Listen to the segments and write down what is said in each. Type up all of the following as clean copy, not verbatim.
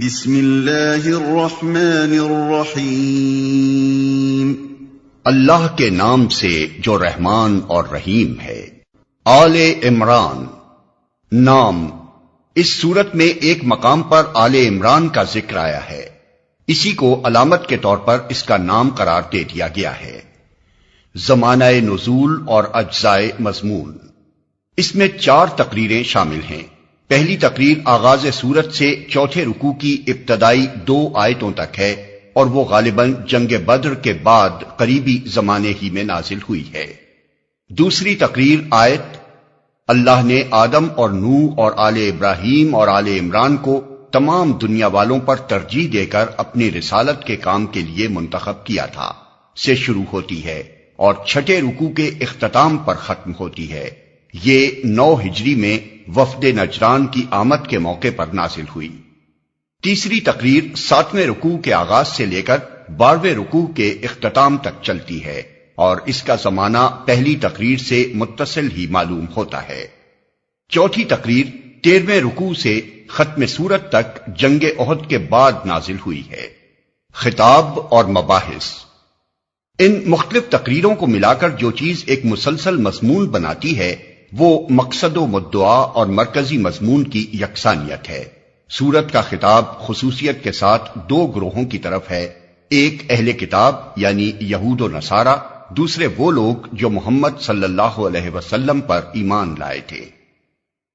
بسم اللہ الرحمن الرحیم۔ اللہ کے نام سے جو رحمان اور رحیم ہے۔ آل عمران نام۔ اس سورت میں ایک مقام پر آل عمران کا ذکر آیا ہے، اسی کو علامت کے طور پر اس کا نام قرار دے دیا گیا ہے۔ زمانہ نزول اور اجزائے مضمون، اس میں 4 تقریریں شامل ہیں۔ پہلی تقریر آغاز سورت سے چوتھے رکوع کی ابتدائی 2 آیتوں تک ہے اور وہ غالباً جنگ بدر کے بعد قریبی زمانے ہی میں نازل ہوئی ہے۔ دوسری تقریر آیت اللہ نے آدم اور نوح اور آل ابراہیم اور آل عمران کو تمام دنیا والوں پر ترجیح دے کر اپنی رسالت کے کام کے لیے منتخب کیا تھا سے شروع ہوتی ہے اور چھٹے رکوع کے اختتام پر ختم ہوتی ہے۔ یہ 9 ہجری میں وفد نجران کی آمد کے موقع پر نازل ہوئی۔ تیسری تقریر 7ویں رکوع کے آغاز سے لے کر 12ویں رکوع کے اختتام تک چلتی ہے اور اس کا زمانہ پہلی تقریر سے متصل ہی معلوم ہوتا ہے۔ چوتھی تقریر 13ویں رکوع سے ختم سورت تک جنگ احد کے بعد نازل ہوئی ہے۔ خطاب اور مباحث، ان مختلف تقریروں کو ملا کر جو چیز ایک مسلسل مضمون بناتی ہے وہ مقصد و مدعا اور مرکزی مضمون کی یکسانیت ہے۔ سورت کا خطاب خصوصیت کے ساتھ 2 گروہوں کی طرف ہے، ایک اہل کتاب یعنی یہود و نصارہ، دوسرے وہ لوگ جو محمد صلی اللہ علیہ وسلم پر ایمان لائے تھے۔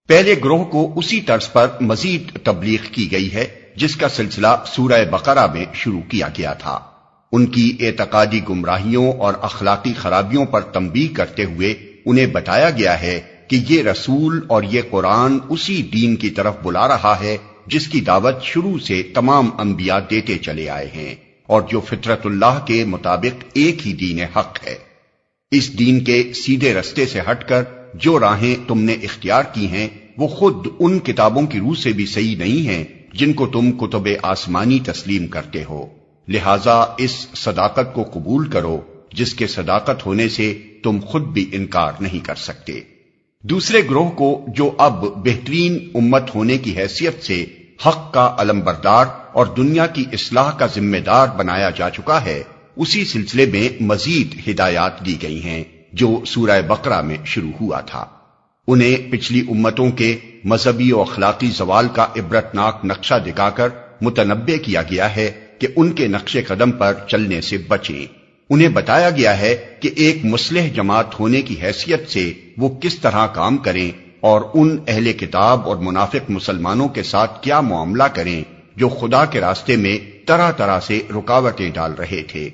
پہلے گروہ کو اسی طرز پر مزید تبلیغ کی گئی ہے جس کا سلسلہ سورہ بقرہ میں شروع کیا گیا تھا۔ ان کی اعتقادی گمراہیوں اور اخلاقی خرابیوں پر تنبیہ کرتے ہوئے انہیں بتایا گیا ہے کہ یہ رسول اور یہ قرآن اسی دین کی طرف بلا رہا ہے جس کی دعوت شروع سے تمام انبیاء دیتے چلے آئے ہیں اور جو فطرت اللہ کے مطابق ایک ہی دین حق ہے۔ اس دین کے سیدھے رستے سے ہٹ کر جو راہیں تم نے اختیار کی ہیں وہ خود ان کتابوں کی روح سے بھی صحیح نہیں ہیں جن کو تم کتب آسمانی تسلیم کرتے ہو، لہذا اس صداقت کو قبول کرو جس کے صداقت ہونے سے تم خود بھی انکار نہیں کر سکتے۔ دوسرے گروہ کو جو اب بہترین امت ہونے کی حیثیت سے حق کا علمبردار اور دنیا کی اصلاح کا ذمہ دار بنایا جا چکا ہے، اسی سلسلے میں مزید ہدایات دی گئی ہیں جو سورہ بقرہ میں شروع ہوا تھا۔ انہیں پچھلی امتوں کے مذہبی و اخلاقی زوال کا عبرتناک نقشہ دکھا کر متنبہ کیا گیا ہے کہ ان کے نقش قدم پر چلنے سے بچیں۔ انہیں بتایا گیا ہے کہ ایک مصلح جماعت ہونے کی حیثیت سے وہ کس طرح کام کریں اور ان اہل کتاب اور منافق مسلمانوں کے ساتھ کیا معاملہ کریں جو خدا کے راستے میں طرح طرح سے رکاوٹیں ڈال رہے تھے۔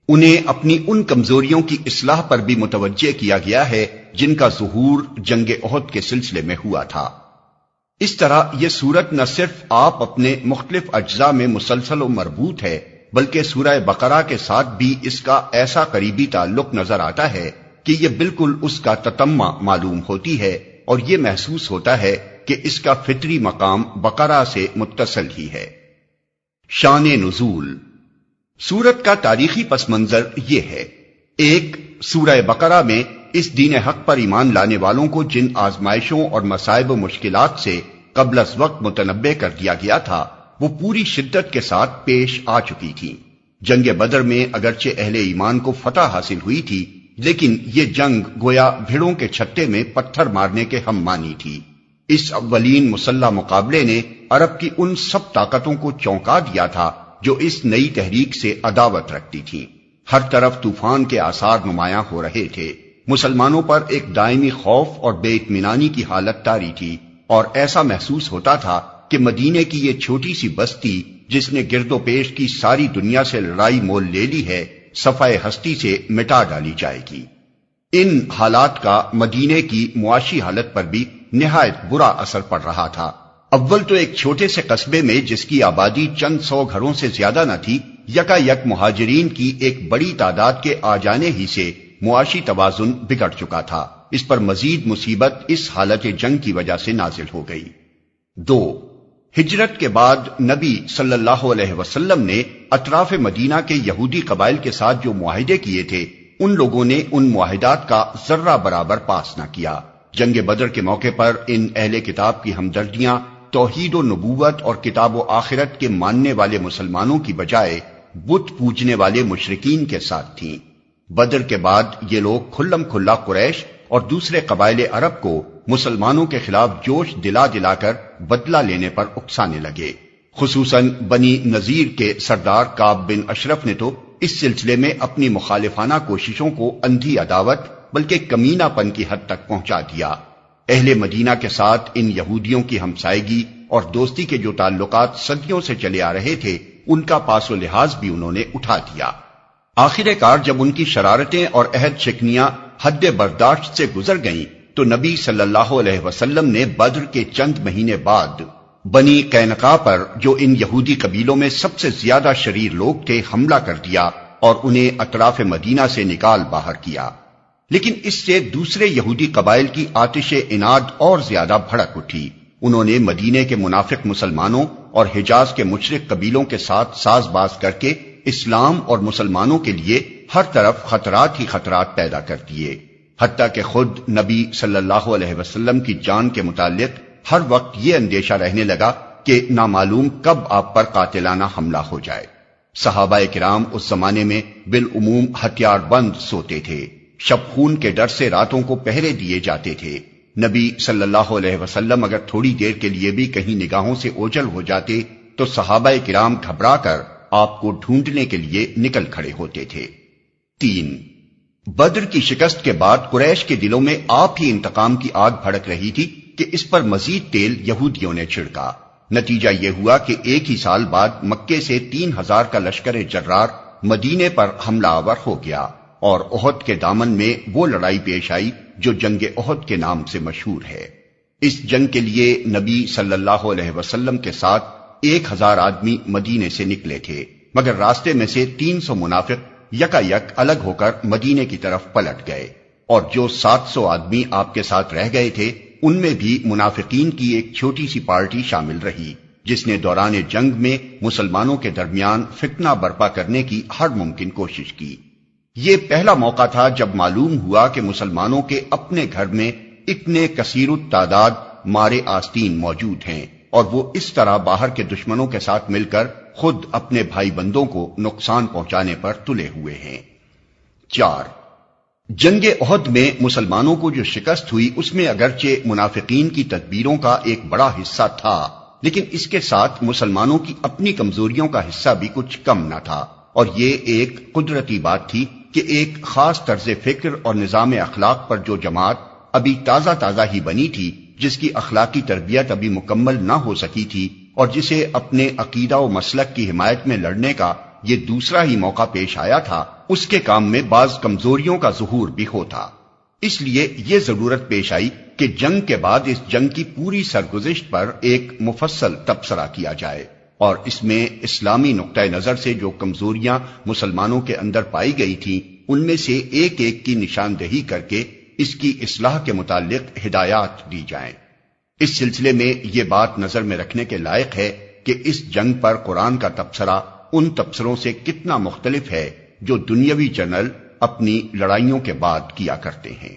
انہیں اپنی ان کمزوریوں کی اصلاح پر بھی متوجہ کیا گیا ہے جن کا ظہور جنگ احد کے سلسلے میں ہوا تھا۔ اس طرح یہ سورت نہ صرف آپ اپنے مختلف اجزاء میں مسلسل و مربوط ہے بلکہ سورہ بقرہ کے ساتھ بھی اس کا ایسا قریبی تعلق نظر آتا ہے کہ یہ بالکل اس کا تتمہ معلوم ہوتی ہے اور یہ محسوس ہوتا ہے کہ اس کا فطری مقام بقرہ سے متصل ہی ہے۔ شان نزول، سورت کا تاریخی پس منظر یہ ہے۔ ایک، سورہ بقرہ میں اس دین حق پر ایمان لانے والوں کو جن آزمائشوں اور مصائب و مشکلات سے قبل از وقت متنبہ کر دیا گیا تھا وہ پوری شدت کے ساتھ پیش آ چکی تھی۔ جنگ بدر میں اگرچہ اہل ایمان کو فتح حاصل ہوئی تھی لیکن یہ جنگ گویا بھیڑوں کے چھتے میں پتھر مارنے کے ہم مانی تھی۔ اس اولین مسلح مقابلے نے عرب کی ان سب طاقتوں کو چونکا دیا تھا جو اس نئی تحریک سے عداوت رکھتی تھیں۔ ہر طرف طوفان کے آثار نمایاں ہو رہے تھے۔ مسلمانوں پر ایک دائمی خوف اور بے اطمینانی کی حالت طاری تھی اور ایسا محسوس ہوتا تھا کہ مدینے کی یہ چھوٹی سی بستی جس نے گرد و پیش کی ساری دنیا سے لڑائی مول لے لی ہے صفحہ ہستی سے مٹا ڈالی جائے گی۔ ان حالات کا مدینے کی معاشی حالت پر بھی نہایت برا اثر پڑ رہا تھا۔ اول تو ایک چھوٹے سے قصبے میں جس کی آبادی چند 100 گھروں سے زیادہ نہ تھی، یکا یک مہاجرین کی ایک بڑی تعداد کے آ جانے ہی سے معاشی توازن بگڑ چکا تھا۔ اس پر مزید مصیبت اس حالت جنگ کی وجہ سے نازل ہو گئی۔ 2، ہجرت کے بعد نبی صلی اللہ علیہ وسلم نے اطراف مدینہ کے یہودی قبائل کے ساتھ جو معاہدے کیے تھے ان لوگوں نے ان معاہدات کا ذرہ برابر پاس نہ کیا۔ جنگ بدر کے موقع پر ان اہل کتاب کی ہمدردیاں توحید و نبوت اور کتاب و آخرت کے ماننے والے مسلمانوں کی بجائے بت پوجنے والے مشرکین کے ساتھ تھیں۔ بدر کے بعد یہ لوگ کھلم کھلا قریش اور دوسرے قبائل عرب کو مسلمانوں کے خلاف جوش دلا دلا کر بدلہ لینے پر اکسانے لگے۔ خصوصاً بنی نذیر کے سردار کعب بن اشرف نے تو اس سلسلے میں اپنی مخالفانہ کوششوں کو اندھی عداوت بلکہ کمینہ پن کی حد تک پہنچا دیا۔ اہل مدینہ کے ساتھ ان یہودیوں کی ہمسائیگی اور دوستی کے جو تعلقات صدیوں سے چلے آ رہے تھے ان کا پاس و لحاظ بھی انہوں نے اٹھا دیا۔ آخر کار جب ان کی شرارتیں اور عہد شکنیاں حد برداشت سے گزر گئیں تو نبی صلی اللہ علیہ وسلم نے بدر کے چند مہینے بعد بنی قینقاع پر، جو ان یہودی قبیلوں میں سب سے زیادہ شریر لوگ تھے، حملہ کر دیا اور انہیں اطراف مدینہ سے نکال باہر کیا۔ لیکن اس سے دوسرے یہودی قبائل کی آتش اناد اور زیادہ بھڑک اٹھی۔ انہوں نے مدینے کے منافق مسلمانوں اور حجاز کے مشرک قبیلوں کے ساتھ ساز باز کر کے اسلام اور مسلمانوں کے لیے ہر طرف خطرات ہی خطرات پیدا کر دیے، حتیٰ کہ خود نبی صلی اللہ علیہ وسلم کی جان کے متعلق ہر وقت یہ اندیشہ رہنے لگا کہ نامعلوم کب آپ پر قاتلانہ حملہ ہو جائے۔ صحابہ کرام اس زمانے میں بالعموم ہتھیار بند سوتے تھے، شب خون کے ڈر سے راتوں کو پہرے دیے جاتے تھے۔ نبی صلی اللہ علیہ وسلم اگر تھوڑی دیر کے لیے بھی کہیں نگاہوں سے اوجھل ہو جاتے تو صحابہ کرام گھبرا کر آپ کو ڈھونڈنے کے لیے نکل کھڑے ہوتے تھے۔ 3. بدر کی شکست کے بعد قریش کے دلوں میں آپ ہی انتقام کی آگ بھڑک رہی تھی کہ اس پر مزید تیل یہودیوں نے چھڑکا۔ نتیجہ یہ ہوا کہ ایک ہی سال بعد مکے سے 3000 کا لشکر جرار مدینے پر حملہ آور ہو گیا اور احد کے دامن میں وہ لڑائی پیش آئی جو جنگ احد کے نام سے مشہور ہے۔ اس جنگ کے لیے نبی صلی اللہ علیہ وسلم کے ساتھ 1000 آدمی مدینے سے نکلے تھے، مگر راستے میں سے 300 منافق یکا یک الگ ہو کر مدینے کی طرف پلٹ گئے، اور جو 700 آدمی آپ کے ساتھ رہ گئے تھے ان میں بھی منافقین کی ایک چھوٹی سی پارٹی شامل رہی جس نے دوران جنگ میں مسلمانوں کے درمیان فتنہ برپا کرنے کی ہر ممکن کوشش کی۔ یہ پہلا موقع تھا جب معلوم ہوا کہ مسلمانوں کے اپنے گھر میں اتنے کثیر التعداد مارے آستین موجود ہیں، اور وہ اس طرح باہر کے دشمنوں کے ساتھ مل کر خود اپنے بھائی بندوں کو نقصان پہنچانے پر تلے ہوئے ہیں۔ 4. جنگ احد میں مسلمانوں کو جو شکست ہوئی اس میں اگرچہ منافقین کی تدبیروں کا ایک بڑا حصہ تھا، لیکن اس کے ساتھ مسلمانوں کی اپنی کمزوریوں کا حصہ بھی کچھ کم نہ تھا، اور یہ ایک قدرتی بات تھی کہ ایک خاص طرز فکر اور نظام اخلاق پر جو جماعت ابھی تازہ تازہ ہی بنی تھی، جس کی اخلاقی تربیت ابھی مکمل نہ ہو سکی تھی، اور جسے اپنے عقیدہ و مسلک کی حمایت میں لڑنے کا یہ دوسرا ہی موقع پیش آیا تھا، اس کے کام میں بعض کمزوریوں کا ظہور بھی ہوتا۔ اس لیے یہ ضرورت پیش آئی کہ جنگ کے بعد اس جنگ کی پوری سرگزشت پر ایک مفصل تبصرہ کیا جائے، اور اس میں اسلامی نقطہ نظر سے جو کمزوریاں مسلمانوں کے اندر پائی گئی تھیں ان میں سے ایک ایک کی نشاندہی کر کے اس کی اصلاح کے متعلق ہدایات دی جائیں۔ اس سلسلے میں یہ بات نظر میں رکھنے کے لائق ہے کہ اس جنگ پر قرآن کا تبصرہ ان تبصروں سے کتنا مختلف ہے جو دنیاوی جنرل اپنی لڑائیوں کے بعد کیا کرتے ہیں۔